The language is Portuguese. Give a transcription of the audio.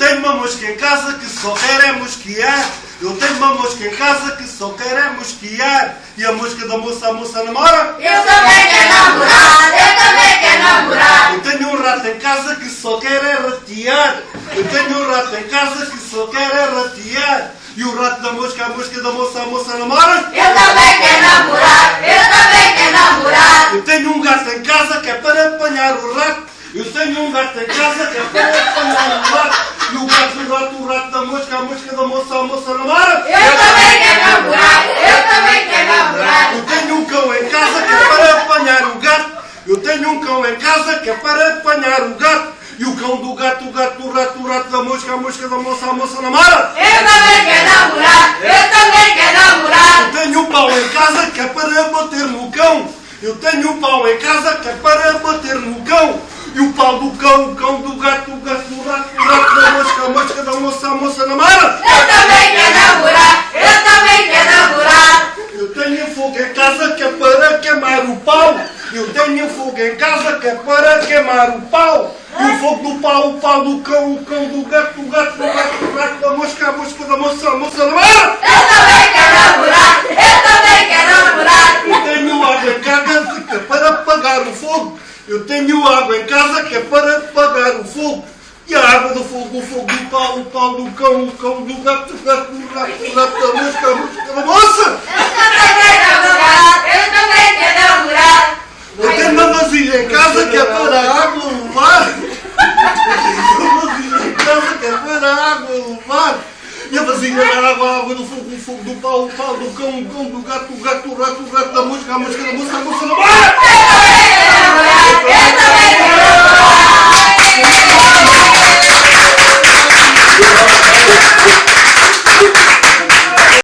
tenho uma mosca em casa que só quer é mosquear. Eu tenho uma mosca em casa que só quer é mosquear. E a mosca da moça, a moça namora? Eu também quero namorar, eu também quero namorar. Eu tenho um rato em casa que só quer é ratear. Eu tenho um rato em casa que só quer é ratear. E o rato da mosca, a mosca da moça, a moça namora? Eu também quero namorar, eu também quero namorar. Eu tenho um gato em casa que é para apanhar o rato. Eu tenho um gato em casa que é para apanhar o rato. E o gato, o rato da mosca, a mosca da moça, a moça namora? Eu também quero namorar, eu também quero namorar. Eu tenho um cão em casa que é para apanhar o gato. Eu tenho um cão em casa que é para apanhar o gato. E o cão do gato, o gato, o rato da mosca, a mosca da moça, a moça namora? Eu também quero namorar, eu também quero namorar. Eu tenho um pau em casa que é para bater no cão. Eu tenho um pau em casa que é para bater no cão. E o pau do cão, o cão do gato, o gato, o rato da mosca, a mosca da moça, a moça namora? Eu também quero namorar, eu também quero namorar. Eu tenho fogo em casa que é para queimar o pau. Eu tenho fogo em casa que é para queimar o pau. E o fogo do pau, o pau do cão, o cão do gato, o gato, o gato, o rato da mosca, a mosca da moça, a moça namora? Eu também quero namorar, eu também quero namorar. Eu tenho água em casa que é para apagar o fogo. Eu tenho água em casa que é para apagar o fogo. E a água do fogo, o fogo do pau, o pau do cão, o cão do gato, o gato, o rato, o rato da mosca, a mosca da moça. Eu também quero namorar, eu também quero namorar. Eu tenho uma vasilha em casa que é para a água levar. Uma vasilha em casa que é para a água levar. E a vasilha na água, a água do fogo, o fogo do pau, o pau do cão, o cão do gato, o gato, o rato da mosca, a mosca da moça, a moça da moça. Eu também quero namorar, eu também quero namorar.